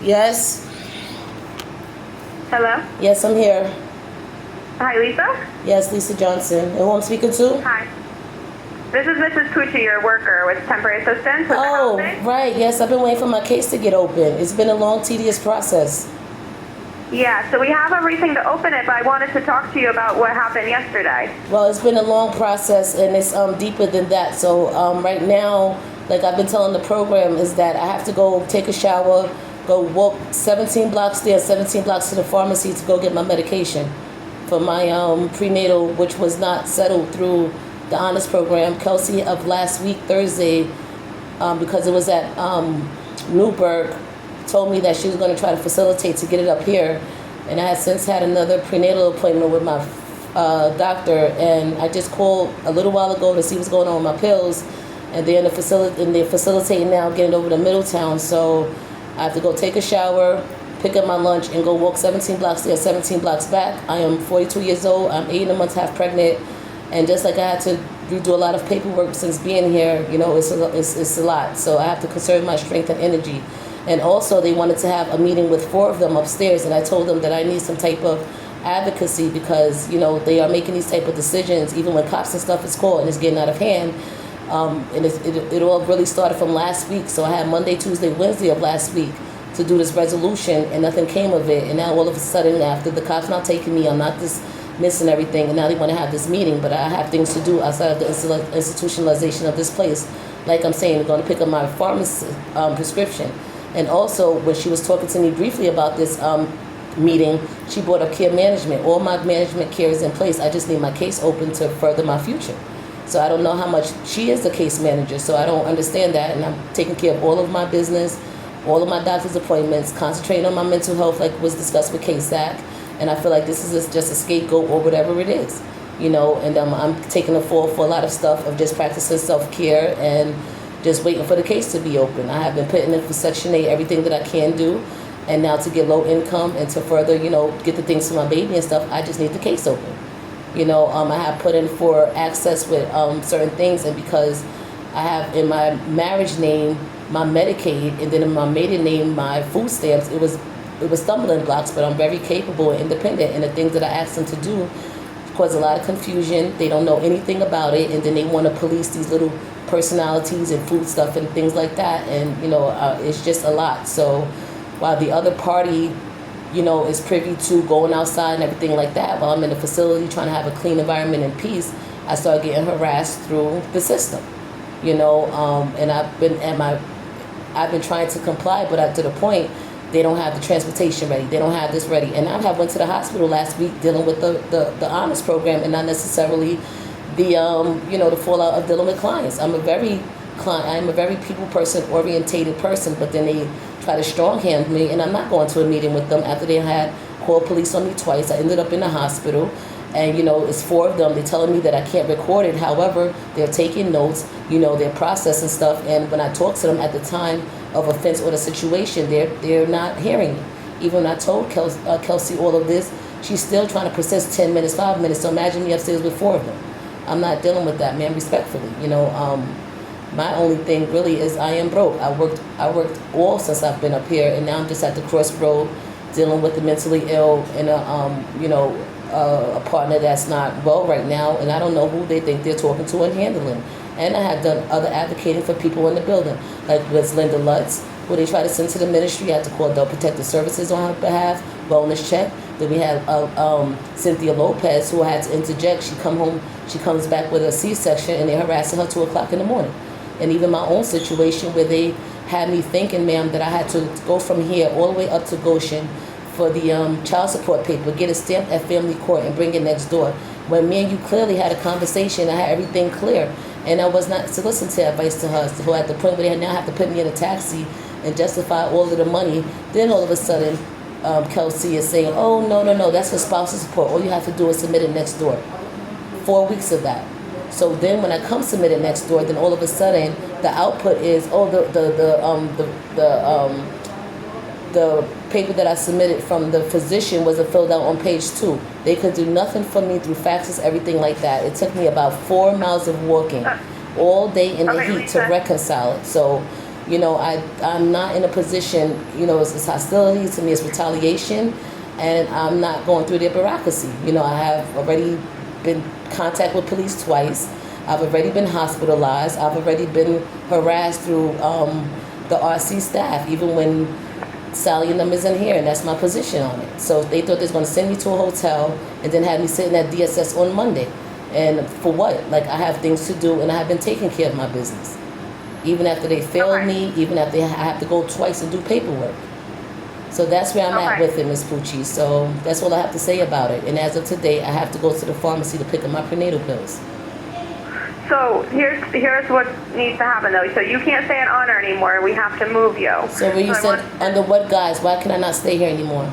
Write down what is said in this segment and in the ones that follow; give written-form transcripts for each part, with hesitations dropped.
Yes. Hello? Yes, I'm here. Hi, Lisa? Yes, Lisa Johnson. And who I'm speaking to? Hi. This is Mrs. Pucci, your worker with temporary assistance. Oh, right. Yes, I've been waiting for my case to get open. It's been a long, tedious process. Yeah, so we have everything to open it, but I wanted to talk to you about what happened yesterday. Well, it's been a long process, and it's deeper than that. So right now, like I've been telling the program, is that I have to go take a shower, go walk 17 blocks there, 17 blocks to the pharmacy to go get my medication for my prenatal, which was not settled through the honors program. Kelsey of last week, Thursday, because it was at Newburgh, told me that she was going to try to facilitate to get it up here. And I had since had another prenatal appointment with my doctor, and I just called a little while ago to see what's going on with my pills. And they're they're facilitating now getting over to Middletown. So I have to go take a shower, pick up my lunch, and go walk 17 blocks there, 17 blocks back. I am 42 years old. I'm 8 months half pregnant. And just like I had to redo a lot of paperwork since being here, you know, it's a lot. So I have to conserve my strength and energy. And also they wanted to have a meeting with 4 of them upstairs, and I told them that I need some type of advocacy because, you know, they are making these type of decisions even when cops and stuff is called and it's getting out of hand. And it all really started from last week. So I had Monday, Tuesday, Wednesday of last week to do this resolution, and nothing came of it. And now all of a sudden, after the cops not taking me, I'm not dismissing everything, and now they want to have this meeting, but I have things to do outside of the institutionalization of this place. Like I'm saying, I'm going to pick up my pharmacy prescription. And also, when she was talking to me briefly about this meeting, she brought up care management. All my management care is in place. I just need my case open to further my future. So I don't know how much she is the case manager, so I don't understand that. And I'm taking care of all of my business, all of my doctor's appointments, concentrating on my mental health like was discussed with KSAC. And I feel like this is just a scapegoat or whatever it is, you know. And I'm taking a fall for a lot of stuff of just practicing self-care and just waiting for the case to be open. I have been putting in for Section 8 everything that I can do, and now to get low income and to further, you know, get the things for my baby and stuff, I just need the case open. You know, I have put in for access with certain things, and because I have in my marriage name my Medicaid, and then in my maiden name my food stamps, it was stumbling blocks, but I'm very capable and independent, and the things that I asked them to do cause a lot of confusion. They don't know anything about it, and then they want to police these little personalities and food stuff and things like that, and you know, it's just a lot. So while the other party, you know, is privy to going outside and everything like that, while I'm in the facility trying to have a clean environment and peace, I start getting harassed through the system, you know. And I've been trying to comply, but up to the point they don't have the transportation ready, they don't have this ready. And I went to the hospital last week dealing with the honors program, and not necessarily the you know, the fallout of dealing with clients. I'm a very people person, orientated person, but then they try to stronghand me, and I'm not going to a meeting with them after they had called police on me twice. I ended up in the hospital, and you know, it's 4 of them. They're telling me that I can't record it. However, they're taking notes, you know, they're processing stuff, and when I talk to them at the time of offense or the situation, they're not hearing me. Even when I told Kelsey all of this, she's still trying to persist 10 minutes, 5 minutes. So imagine me upstairs with 4 of them. I'm not dealing with that, man, respectfully. You know, my only thing really is I am broke. I worked all since I've been up here, and now I'm just at the crossroad dealing with the mentally ill and you know, a partner that's not well right now, and I don't know who they think they're talking to and handling. And I have done other advocating for people in the building, like with Linda Lutz, who they try to send to the ministry. I had to call Adult Protective Services on her behalf, wellness check. Then we have Cynthia Lopez, who had to interject. She comes back with a C-section, and they're harassing her 2 o'clock in the morning. And even my own situation where they had me thinking, ma'am, that I had to go from here all the way up to Goshen for the child support paper, get it stamped at family court, and bring it next door. When me and you clearly had a conversation, I had everything clear, and I was not to listen to advice to her, who at the point where they now have to put me in a taxi and justify all of the money. Then all of a sudden, Kelsey is saying, oh, no, that's for spousal support. All you have to do is submit it next door. 4 weeks of that. So then when I come submit it next door, then all of a sudden the output is, oh, the paper that I submitted from the physician wasn't filled out on page 2. They could do nothing for me through faxes, everything like that. It took me about 4 miles of walking all day in the heat to reconcile it. So I'm not in a position, it's hostility to me, it's retaliation, and I'm not going through their bureaucracy. I have already been in contact with police twice. I've already been hospitalized. I've already been harassed through the RC staff, even when Sally and them isn't here, and that's my position on it. So they thought they was going to send me to a hotel and then have me sitting at DSS on Monday. And for what? Like, I have things to do, and I have been taking care of my business. Even after they failed me, even after I have to go twice and do paperwork. So that's where I'm at with it, Ms. Pucci. So that's all I have to say about it. And as of today, I have to go to the pharmacy to pick up my prenatal pills. So here's what needs to happen, though. So you can't stay at Honor anymore. We have to move you. So when you said, under what guise? Why can I not stay here anymore?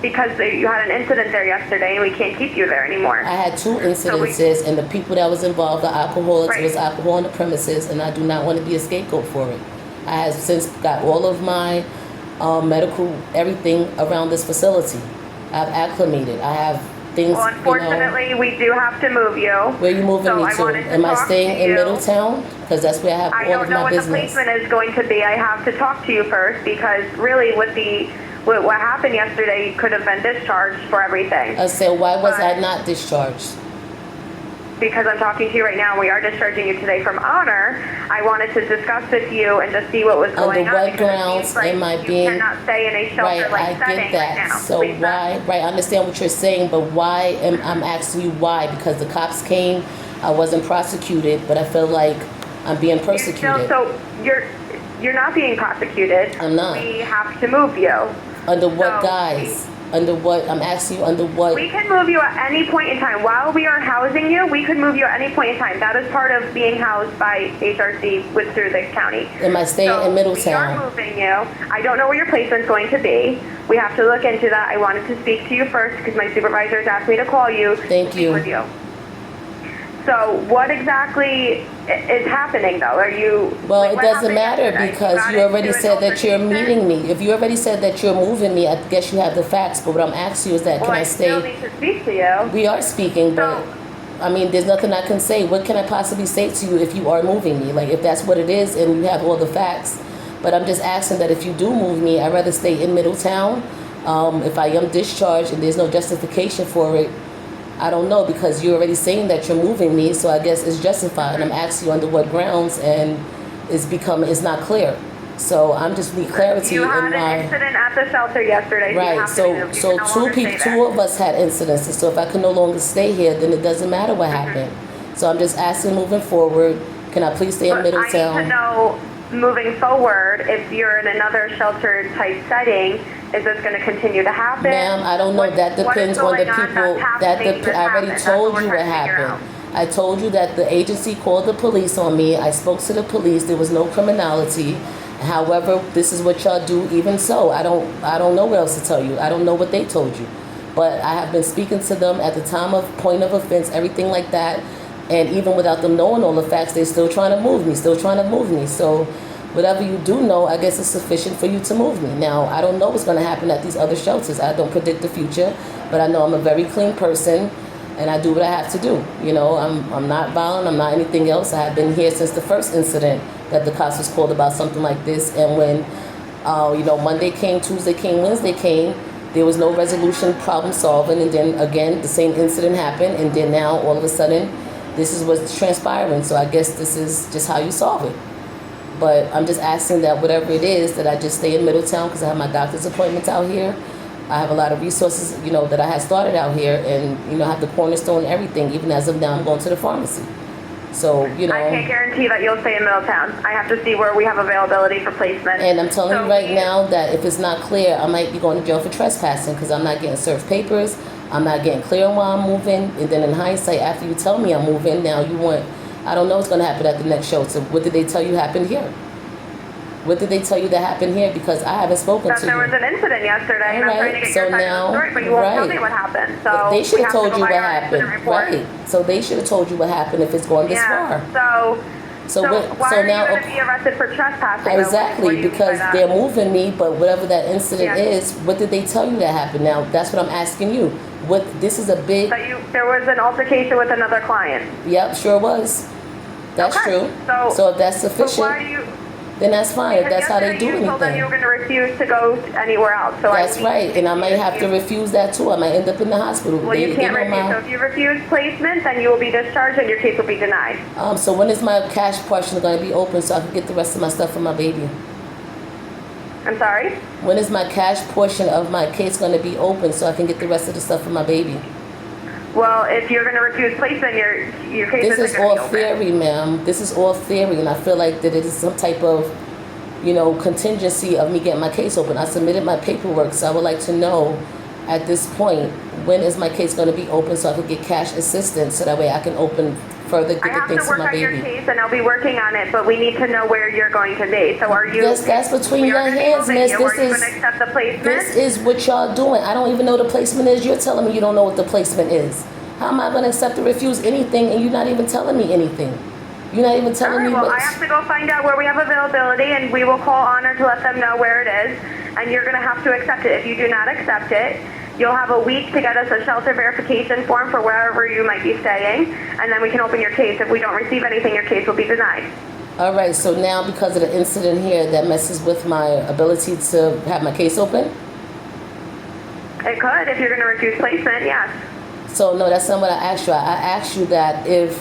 Because you had an incident there yesterday, and we can't keep you there anymore. I had 2 incidences, and the people that was involved, the alcoholics, was alcohol on the premises, and I do not want to be a scapegoat for it. I have since got all of my medical, everything around this facility. I've acclimated. I have things, Well, unfortunately, we do have to move you. Where are you moving me to? Am I staying in Middletown? Because that's where I have all of my business. I don't know what the placement is going to be. I have to talk to you first, because really with what happened yesterday, you could have been discharged for everything. I said, why was I not discharged? Because I'm talking to you right now, we are discharging you today from Honor. I wanted to discuss with you and to see what was going on. Under what grounds am I being... You cannot stay in a shelter-like setting I get that. right now. So why... Right, I understand what you're saying, but why I'm asking you why? Because the cops came, I wasn't prosecuted, but I feel like I'm being persecuted. You're not being prosecuted. I'm not. We have to move you. Under what guise? Under what? I'm asking you, under what? We can move you at any point in time. While we are housing you, we could move you at any point in time. That is part of being housed by HRC through the county. Am I staying in Middletown? We are moving you. I don't know where your placement's going to be. We have to look into that. I wanted to speak to you first because my supervisors asked me to call you. Thank you. With you. So what exactly is happening, though? Are you... Well, it doesn't matter because you already said that you're meeting me. If you already said that you're moving me, I guess you have the facts. But what I'm asking you is that, can I stay... Well, I still need to speak to you. We are speaking, but... I mean, there's nothing I can say. What can I possibly say to you if you are moving me? Like, if that's what it is and you have all the facts. But I'm just asking that if you do move me, I'd rather stay in Middletown. If I am discharged and there's no justification for it, I don't know, because you're already saying that you're moving me, so I guess it's justified. And I'm asking you under what grounds, and it's not clear. So I'm just need clarity. You had an incident at the shelter yesterday. Right. So two of us had incidences. So if I can no longer stay here, then it doesn't matter what happened. So I'm just asking, moving forward, can I please stay in Middletown? I need to know, moving forward, if you're in another shelter type setting, is this going to continue to happen? Ma'am, I don't know. That depends on the people. I already told you what happened. I told you that the agency called the police on me. I spoke to the police. There was no criminality. However, this is what y'all do. Even so, I don't know what else to tell you. I don't know what they told you. But I have been speaking to them at the time of point of offense, everything like that. And even without them knowing all the facts, they're still trying to move me, So whatever you do know, I guess it's sufficient for you to move me. Now, I don't know what's going to happen at these other shelters. I don't predict the future, but I know I'm a very clean person, and I do what I have to do. I'm not violent. I'm not anything else. I have been here since the first incident that the cops was called about something like this. And when, Monday came, Tuesday came, Wednesday came, there was no resolution, problem solving. And then again, the same incident happened. And then now, all of a sudden, this is what's transpiring. So I guess this is just how you solve it. But I'm just asking that whatever it is, that I just stay in Middletown because I have my doctor's appointments out here. I have a lot of resources, that I had started out here, and, I have the cornerstone and everything. Even as of now, I'm going to the pharmacy. So, I can't guarantee that you'll stay in Middletown. I have to see where we have availability for placement. And I'm telling you right now that if it's not clear, I might be going to jail for trespassing because I'm not getting served papers. I'm not getting clear on why I'm moving. And then in hindsight, after you tell me I'm moving, now you want... I don't know what's going to happen at the next shelter. What did they tell you happened here? What did they tell you that happened here? Because I haven't spoken to you. There was an incident yesterday, and I'm trying to get your side of the story, but you won't tell me what happened. So they should have told you what happened. Right. So they should have told you what happened if it's going this far. So why are you going to be arrested for trespassing? Exactly, because they're moving me, but whatever that incident is, what did they tell you that happened? Now, that's what I'm asking you. This is a big... There was an altercation with another client. Yep, sure was. That's true. So if that's sufficient... then that's fine. If Because that's how they yesterday do you told them you were anything. going to refuse to go anywhere else. So That's right, and I might have to refuse that too. I might end up in the hospital. Well, you can't refuse. So if you refuse placement, then you will be discharged and your case will be denied. So when is my cash portion going to be open so I can get the rest of my stuff for my baby? I'm sorry? When is my cash portion of my case going to be open so I can get the rest of the stuff for my baby? Well, if you're going to refuse placement, your case This isn't is going all to be open. theory, ma'am. This is all theory, and I feel like that it is some type of, contingency of me getting my case open. I submitted my paperwork, so I would like to know at this point, when is my case going to be open so I can get cash assistance so that way I can open further, I get the have things to for work my on your baby. case, and I'll be working on it, but we need to know where you're going to be. So are you... That's between we your are gonna be hands, moving miss. you. This Are you is- going to accept the placement? This is what y'all doing. I don't even know the placement is. You're telling me you don't know what the placement is. How am I going to accept or refuse anything and you're not even telling me anything? You're not even All telling right, me well, what... I have to go find out where we have availability, and we will call Honor to let them know where it is, and you're going to have to accept it. If you do not accept it, you'll have a week to get us a shelter verification form for wherever you might be staying, and then we can open your case. If we don't receive anything, your case will be denied. All right, so now because of the incident here, that messes with my ability to have my case open? It could, if you're going to refuse placement, yes. So no, that's not what I asked you. I asked you that if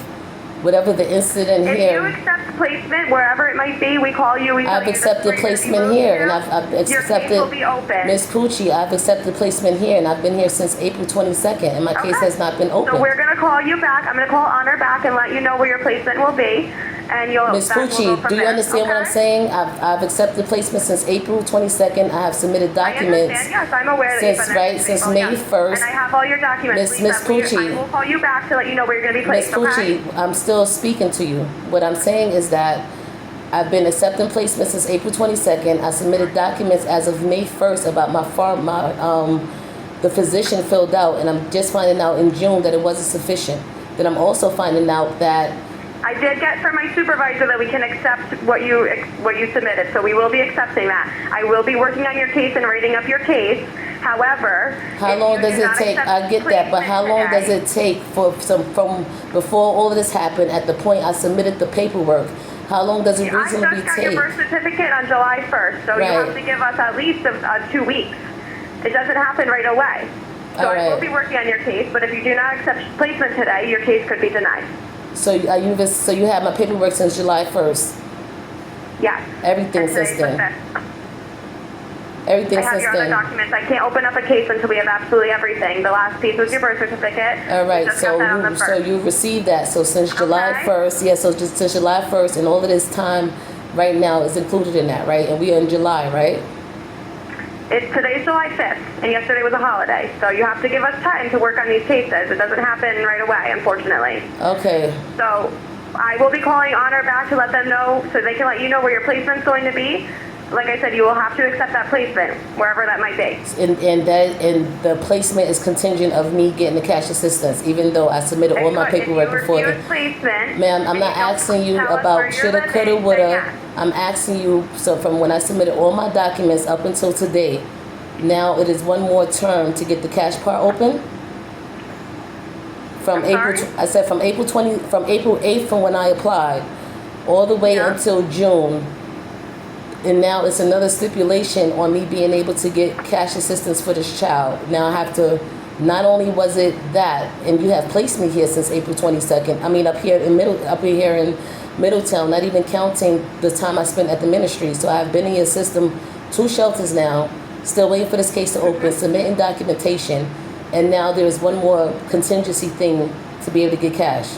whatever the incident If you here, accept placement, wherever it might be, we call you, we tell I've you this is accepted where you're gonna be placement moved here, to. and I've Your case will accepted, be open. Miss Pucci, I've accepted placement here, and I've been here since April 22nd, and my case Okay. has not been opened. So we're going to call you back. I'm going to call Honor back and let you know where your placement will be, and you'll... Miss that will Pucci, go from do you there, understand what I'm okay? saying? I've accepted placement since April 22nd. I have submitted I documents. understand, yes, I'm aware that you've Since, been right, since Oh, May yes. 1st. And I have all your documents. Miss Lisa. Pucci. I will call you back to let you know where you're going to be Miss placed, okay? Pucci, I'm still speaking to you. What I'm saying is that I've been accepting placement since April 22nd. I submitted documents as of May 1st about the physician filled out, and I'm just finding out in June that it wasn't sufficient. Then I'm also finding out that I did get from my supervisor that we can accept what you submitted, so we will be accepting that. I will be working on your case and writing up your case. However, how if long you does do it not take? accept I get that, but how long does placement it take from before all of this happened, at the point I submitted the paperwork? How long does it today, I reasonably just got your take? birth certificate on July 1st, so you have Right. to give us at least 2 weeks. It doesn't happen right away. So All I will right. be working on your case, but if you do not accept placement today, your case could be denied. So you have my paperwork since July 1st. Yes. Everything And today's since the then. 5th. Everything I have since your other then. documents. I can't open up a case until we have absolutely everything. The last piece was your birth certificate. All right, We just got that on the so first. you received that. So since July Okay. 1st, yeah. So just since July 1st, and all of this time, right now is included in that, right? And we are in July, right? Today's July 5th, and yesterday was a holiday. So you have to give us time to work on these cases. It doesn't happen right away, unfortunately. Okay. So I will be calling Honor back to let them know so they can let you know where your placement's going to be. Like I said, you will have to accept that placement, wherever that might be. And the placement is contingent of me getting the cash assistance, even though I submitted all my paperwork before If you the. refuse placement, Ma'am, I'm and not don't asking you tell us where about you're shoulda, living, coulda, then woulda. yes. I'm asking you, so from when I submitted all my documents up until today, now it is one more term to get the cash part open. From I'm April, sorry? I said from April 8th from when I applied, all the way Yeah. until June. And now it's another stipulation on me being able to get cash assistance for this child. Now I have to, not only was it that, and you have placed me here since April 22nd. I mean up here in Middletown, not even counting the time I spent at the ministry. So I've been in your system 2 shelters now, still waiting for this case to open, submitting documentation, and now there's one more contingency thing to be able to get cash.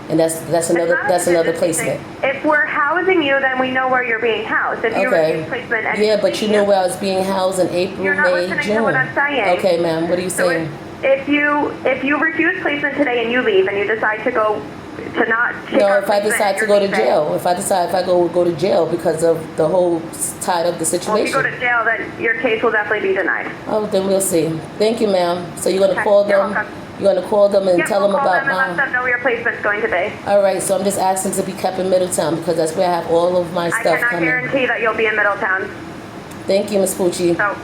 And that's another placement. If we're housing you, then we know where you're being housed. If you Okay. refuse placement, and Yeah, but you know where I was being housed in April, You're not May, listening June. to what I'm saying. Okay, ma'am, what are you So saying? if you refuse placement today and you leave and you decide to go to not take No, our if I placement, decide to you're go to leaving. jail, if I go to jail because of the whole tied up the Well, if you situation. go to jail, then your case will definitely be denied. Oh, then we'll see. Thank you, ma'am. So you're gonna Okay, call you're them? welcome. You're gonna call them and Yep, tell we'll them call about them and let my. them know where your placement's going to be. All right, so I'm just asking to be kept in Middletown because that's where I have all of my I stuff cannot coming. guarantee that you'll be in Middletown. Thank you, Miss Pucci. So,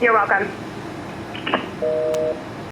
you're welcome.